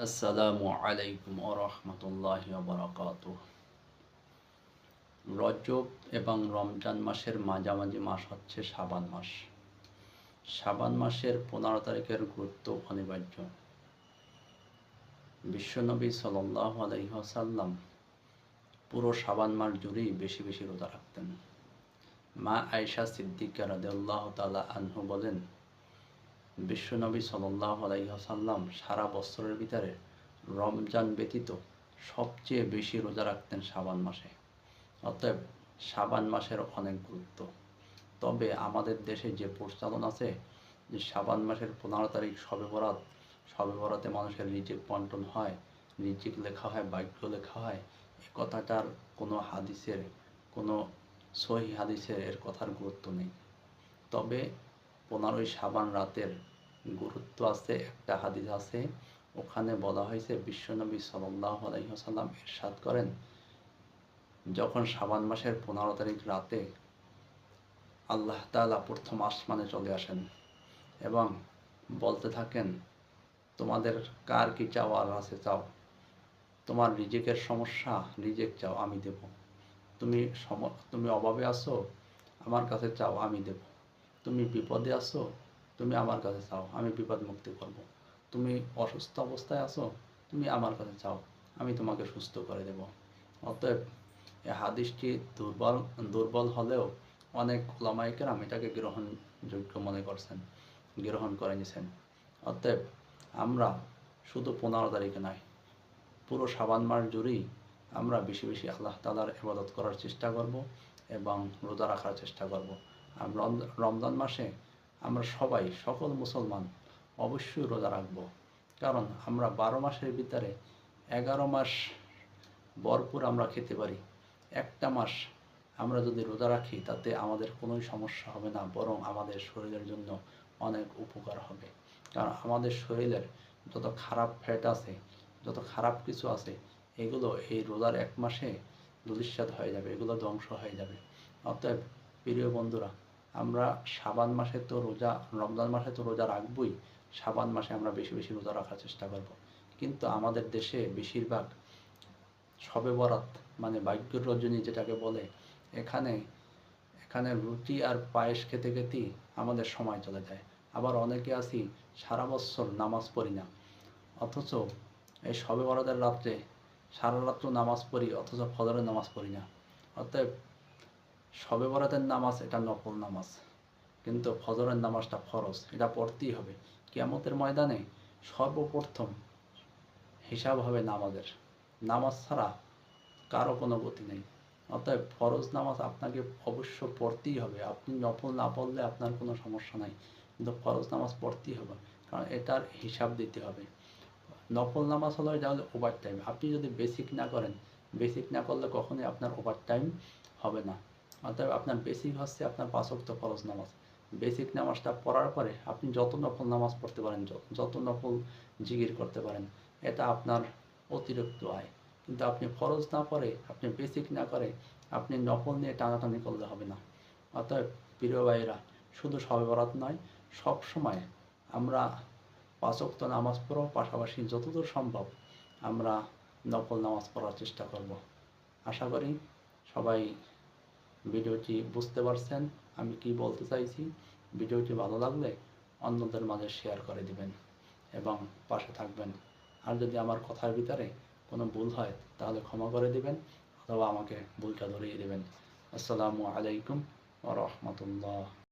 আসসালামু আলাইকুম ওয়া রাহমাতুল্লাহি ওয়া বারাকাতুহু। রজব এবং রমজান মাসের মাঝামাঝি মাস হচ্ছে শাবান মাস। শাবান মাসের 15 তারিখের গুরুত্ব অনিবার্য। বিশ্বনবী সাল্লাল্লাহু আলাইহি ওয়াসাল্লাম পুরো শাবান মাস জুড়েই বেশি বেশি রোজা রাখতেন। মা আয়েশা সিদ্দিকা রাদিয়াল্লাহু তাআলা আনহা বলেন, বিশ্বনবী সাল্লাল্লাহু আলাইহি ওয়াসাল্লাম সারা বছরের ভিতরে রমজান ব্যতীত সবচেয়ে বেশি রোজা রাখতেন শাবান মাসে। অতএব শাবান মাসের অনেক গুরুত্ব। তবে আমাদের দেশে যে প্রচলন আছে যে শাবান মাসের 15 তারিখ শবে বরাত, শবে বরাতে মানুষের রিজিক বন্টন হয়, রিজিক লেখা হয়, ভাগ্য লেখা হয়, এই কথাটার কোনো হাদিসের, কোনো সহিহ হাদিসের এর কথার গুরুত্ব নেই। তবে 15ই শাবান রাতের গুরুত্ব আছে। একটা হাদিস আছে, ওখানে বলা হয়েছে বিশ্বনবী সাল্লাল্লাহু আলাইহি ওয়াসাল্লাম ইরশাদ করেন, যখন শাবান মাসের 15 তারিখ রাতে আল্লাহ তাআলা প্রথম আসমানে চলে আসেন এবং বলতে থাকেন, তোমাদের কার কি চাওয়ার আছে চাও, তোমার রিজিকের সমস্যা রিজিক চাও আমি দেব, তুমি অভাবে আছো আমার কাছে চাও আমি দেব, তুমি বিপদে আছো তুমি আমার কাছে চাও আমি বিপদ মুক্তি করব, তুমি অসুস্থ অবস্থায় আছো তুমি আমার কাছে চাও আমি তোমাকে সুস্থ করে দেব। অতএব এই হাদিসটি দুর্বল হলেও অনেক উলামায়ে কেরাম এটাকে গ্রহণযোগ্য মনে করছেন, গ্রহণ করে নিয়েছেন। অতএব আমরা শুধু 15 তারিখে নয়, পুরো শাবান মাস জুড়েই আমরা বেশি বেশি আল্লাহ তাআলার ইবাদত করার চেষ্টা করব এবং রোজা রাখার চেষ্টা করব। আর রমজান মাসে আমরা সবাই, সকল মুসলমান অবশ্যই রোজা রাখব। কারণ আমরা 12 মাসের ভিতরে 11 মাস ভরপুর আমরা খেতে পারি। একটা মাস আমরা যদি রোজা রাখি তাতে আমাদের কোনো সমস্যা হবে না, বরং আমাদের শরীরের জন্য অনেক উপকার হবে। কারণ আমাদের শরীরের যত খারাপ ফ্যাট আছে, যত খারাপ কিছু আছে, এগুলো এই রোজার এক মাসে ধূলিসাৎ হয়ে যাবে, এগুলো ধ্বংস হয়ে যাবে। অতএব প্রিয় বন্ধুরা, আমরা শাবান মাসে তো রোজা, রমজান মাসে তো রোজা রাখবই, শাবান মাসে আমরা বেশি বেশি রোজা রাখার চেষ্টা করব। কিন্তু আমাদের দেশে বেশিরভাগ শবে বরাত মানে ভাগ্যের রজনী যেটাকে বলে, এখানে এখানে রুটি আর পায়েস খেতে খেতেই আমাদের সময় চলে যায়। আবার অনেকে আছি সারা বছর নামাজ পড়ি না, অথচ এই শবে বরাতের রাত্রে সারা রাত্র নামাজ পড়ি, অথচ ফজরের নামাজ পড়ি না। অতএব শবে বরাতের নামাজ এটা নফল নামাজ, কিন্তু ফজরের নামাজটা ফরজ, এটা পড়তেই হবে। কিয়ামতের ময়দানে সর্বপ্রথম হিসাব হবে নামাজের, নামাজ ছাড়া কারো কোনো গতি নেই। অতএব ফরজ নামাজ আপনাকে অবশ্য পড়তেই হবে। আপনি নফল না পড়লে আপনার কোনো সমস্যা নাই, কিন্তু ফরজ নামাজ পড়তেই হবে, কারণ এটার হিসাব দিতে হবে। নফল নামাজ হলো এটা হলো ওভার টাইম। আপনি যদি বেসিক না করেন, বেসিক না করলে কখনোই আপনার ওভার টাইম হবে না। অতএব আপনার বেসিক হচ্ছে আপনার 5 ওয়াক্ত ফরজ নামাজ। বেসিক নামাজটা পড়ার পরে আপনি যত নফল নামাজ পড়তে পারেন, যত নফল জিকির করতে পারেন, এটা আপনার অতিরিক্ত আয়। কিন্তু আপনি ফরজ না পড়ে, আপনি বেসিক না করে আপনি নফল নিয়ে টানাটানি করলে হবে না। অতএব প্রিয় ভাইয়েরা, শুধু শবে বরাত নয়, সব সময় আমরা 5 ওয়াক্ত নামাজ পড়ব, পাশাপাশি যতদূর সম্ভব আমরা নফল নামাজ পড়ার চেষ্টা করব। আশা করি সবাই ভিডিওটি বুঝতে পারছেন আমি কি বলতে চাইছি। ভিডিওটি ভালো লাগলে অন্যদের মাঝে শেয়ার করে দিবেন এবং পাশে থাকবেন। আর যদি আমার কথার ভিতরে কোনো ভুল হয় তাহলে ক্ষমা করে দিবেন, অথবা আমাকে ভুলটা ধরিয়ে দিবেন। আসসালামু আলাইকুম ওয়া রাহমাতুল্লাহ।